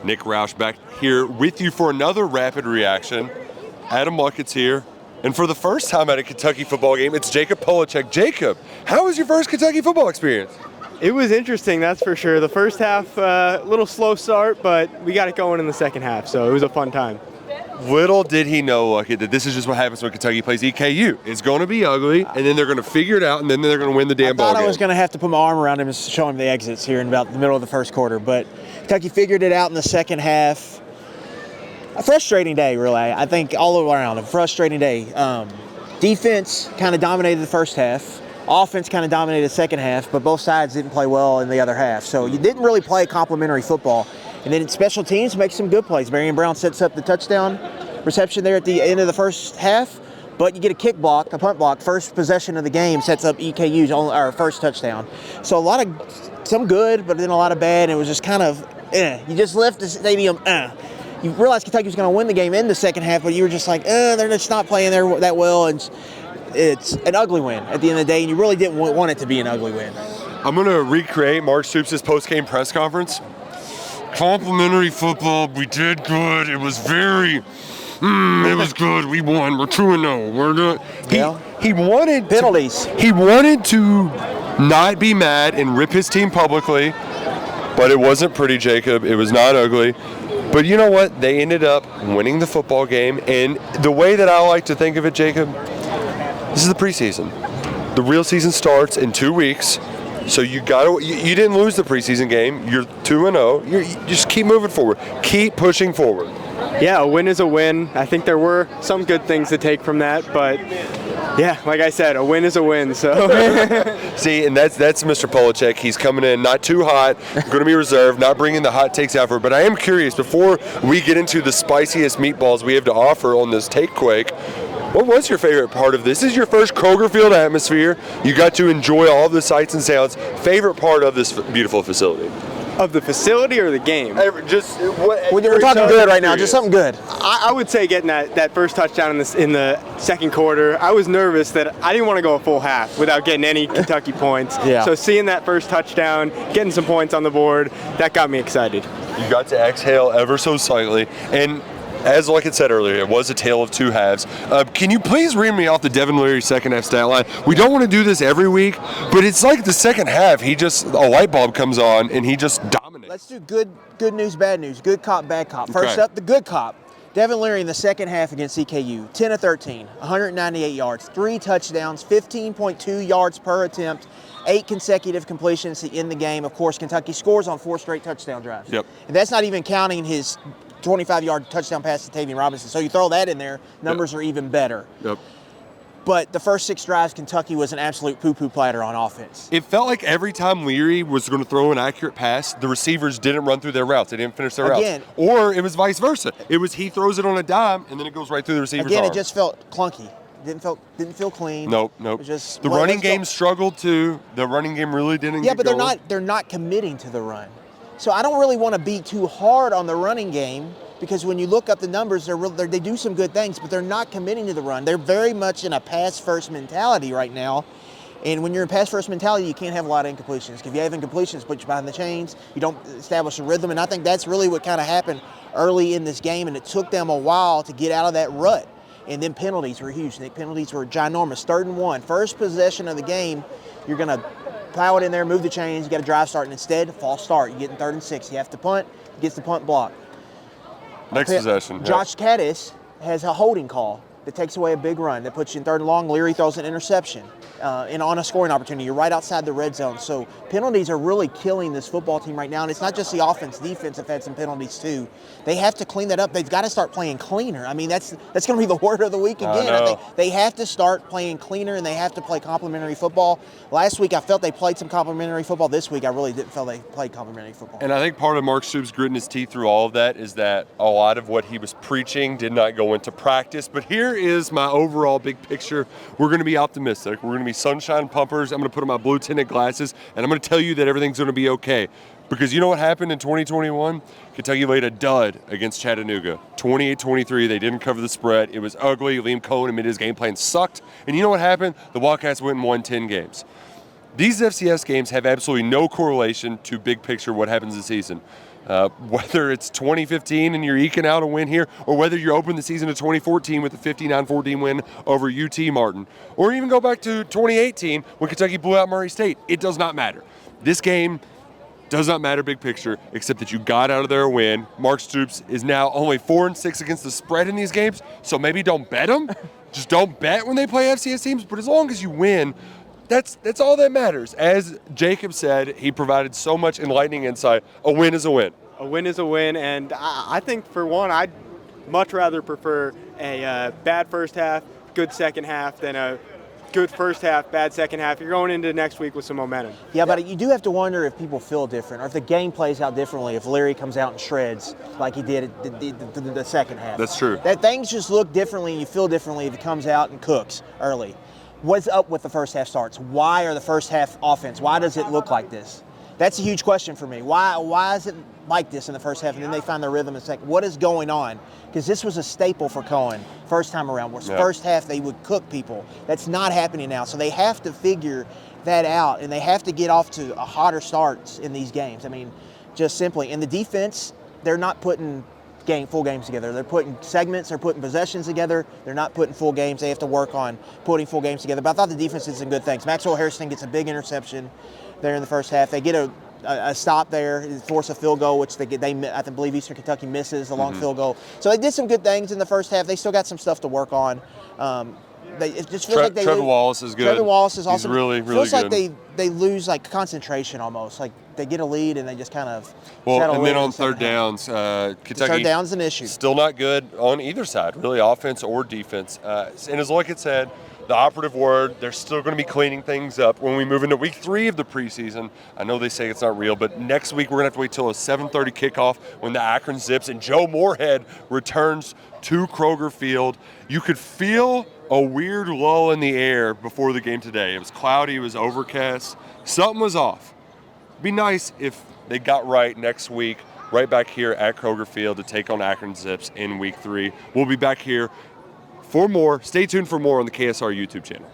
Nick Roush back here with you for another rapid reaction. Adam Luckett's here. And for the first time at a Kentucky football game, it's Jacob Polachek. Jacob, how was your first Kentucky football experience? It was interesting, that's for sure. The first half, a little slow start, but we got it going in the second half, so it was a fun time. Little did he know, Luckett, that this is just what happens when Kentucky plays EKU. It's going to be ugly, and then they're going to figure it out, and then they're going to win the damn ball game. I thought I was going to have to put my arm around him and show him the exits here in about the middle of the first quarter, but Kentucky figured it out in the second half. A frustrating day, really. I think all around, a frustrating day. Defense kind of dominated the first half. Offense kind of dominated the second half, but both sides didn't play well in the other half. So you didn't really play complimentary football. And then special teams make some good plays. Marion Brown sets up the touchdown reception there at the end of the first half, but you get a kick block, a punt block, first possession of the game sets up EKU's first touchdown. So some good, but then a lot of bad. And it was just kind of, you just left the stadium, You realized Kentucky was going to win the game in the second half, but you were just like, they're just not playing there that well. And it's an ugly win at the end of the day, and you really didn't want it to be an ugly win. I'm going to recreate Mark Stoops' post-game press conference. Complimentary football, we did good. It was it was good. We won. We're 2-0. We're good. He wanted penalties. He wanted to not be mad and rip his team publicly, but it wasn't pretty, Jacob. It was not ugly. But you know what? They ended up winning the football game, and the way that I like to think of it, Jacob, this is the preseason. The real season starts in 2 weeks. So you didn't lose the preseason game. You're 2-0. You just keep moving forward. Keep pushing forward. Yeah, a win is a win. I think there were some good things to take from that, but yeah, like I said, a win is a win. So see, and that's Mr. Polachek. He's coming in not too hot, going to be reserved, not bringing the hot takes out for. But I am curious, before we get into the spiciest meatballs we have to offer on this Take Quake, what was your favorite part of this? This is your first Kroger Field atmosphere. You got to enjoy all the sights and sounds. Favorite part of this beautiful facility? Of the facility or the game? We're talking good right now, just something good. I would say getting that first touchdown in the second quarter, I was nervous that I didn't want to go a full half without getting any Kentucky points. Yeah. So seeing that first touchdown, getting some points on the board, that got me excited. You got to exhale ever so slightly. And as like it said earlier, it was a tale of two halves. Can you please read me off the Devin Leary second half stat line? We don't want to do this every week, but it's like the second half, a light bulb comes on and he just dominates. Let's do good news, bad news, good cop, bad cop. First up, the good cop. Devin Leary in the second half against EKU, 10 of 13, 198 yards, 3 touchdowns, 15.2 yards per attempt, 8 consecutive completions to end the game. Of course, Kentucky scores on 4 straight touchdown drives. Yep. And that's not even counting his 25-yard touchdown pass to Tavian Robinson. So you throw that in there, numbers are even better. Yep. But the first 6 drives, Kentucky was an absolute poo-poo platter on offense. It felt like every time Leary was going to throw an accurate pass, the receivers didn't run through their routes. They didn't finish their routes. Or it was vice versa. It was he throws it on a dime, and then it goes right through the receiver's arm. It just felt clunky. Didn't feel clean. Nope. The running game struggled too. The running game really didn't. Yeah, but they're not committing to the run. So I don't really want to be too hard on the running game, because when you look up the numbers, they do some good things, but they're not committing to the run. They're very much in a pass-first mentality right now. And when you're in pass-first mentality, you can't have a lot of incompletions. If you have incompletions, put you behind the chains. You don't establish a rhythm. And I think that's really what kind of happened early in this game, and it took them a while to get out of that rut. And then penalties were huge. The penalties were ginormous. 3rd and 1. First possession of the game, you're going to plow it in there, move the chains. You got a drive start, and instead, false start. You get in 3rd and 6. You have to punt. He gets the punt block. Next possession. Josh Caddis has a holding call that takes away a big run that puts you in 3rd and long. Leary throws an interception and on a scoring opportunity. You're right outside the red zone. So penalties are really killing this football team right now. And it's not just the offense. Defense have had some penalties too. They have to clean that up. They've got to start playing cleaner. I mean, that's going to be the word of the week again. I think they have to start playing cleaner, and they have to play complementary football. Last week I felt they played some complementary football. This week I really didn't feel they played complementary football. And I think part of Mark Stoops gritting his teeth through all of that is that a lot of what he was preaching did not go into practice. But here is my overall big picture. We're going to be optimistic. We're going to be sunshine pumpers. I'm going to put on my blue tinted glasses, and I'm going to tell you that everything's going to be okay. Because you know what happened in 2021? Kentucky laid a dud against Chattanooga. 28-23, they didn't cover the spread. It was ugly. Liam Cohen admitted his game plan sucked. And you know what happened? The Wildcats went and won 10 games. These FCS games have absolutely no correlation to big picture what happens this season. Whether it's 2015 and you're eking out a win here, or whether you're opening the season of 2014 with a 59-14 win over UT Martin, or even go back to 2018 when Kentucky blew out Murray State, it does not matter. This game does not matter big picture, except that you got out of there a win. Mark Stoops is now only 4-6 against the spread in these games, so maybe don't bet them. Just don't bet when they play FCS teams, but as long as you win, that's all that matters. As Jacob said, he provided so much enlightening insight. A win is a win. A win is a win, and I think for one, I'd much rather prefer a bad first half, good second half than a good first half, bad second half. You're going into next week with some momentum. Yeah, but you do have to wonder if people feel different or if the game plays out differently if Leary comes out and shreds like he did the second half. That's true. That things just look differently and you feel differently if he comes out and cooks early. What's up with the first half starts? Why are the first half offense? Why does it look like this? That's a huge question for me. Why is it like this in the first half and then they find their rhythm in the second? What is going on? Because this was a staple for Cohen first time around. Where first half they would cook people. That's not happening now. So they have to figure that out and they have to get off to a hotter starts in these games. I mean, just simply. In the defense, they're not putting full games together. They're putting segments, they're putting possessions together. They're not putting full games. They have to work on putting full games together. But I thought the defense did some good things. Maxwell Harrison gets a big interception there in the first half. They get a stop there, force a field goal, which I believe Eastern Kentucky misses a long field goal. So they did some good things in the first half. They still got some stuff to work on. It just feels like Trevor Wallace is good. Trevor Wallace is awesome. He's really, really feels good. Feels like they lose like concentration almost. Like they get a lead and they just kind of well, settle and then in on the second third downs, Kentucky third down's an issue. Still not good on either side, really, offense or defense. And as Lloyd said, the operative word, they're still going to be cleaning things up when we move into week 3 of the preseason. I know they say it's not real, but next week we're going to have to wait till a 7:30 kickoff when the Akron Zips and Joe Moorhead returns to Kroger Field. You could feel a weird lull in the air before the game today. It was cloudy, it was overcast. Something was off. It'd be nice if they got right next week, right back here at Kroger Field to take on Akron Zips in week 3. We'll be back here for more. Stay tuned for more on the KSR YouTube channel.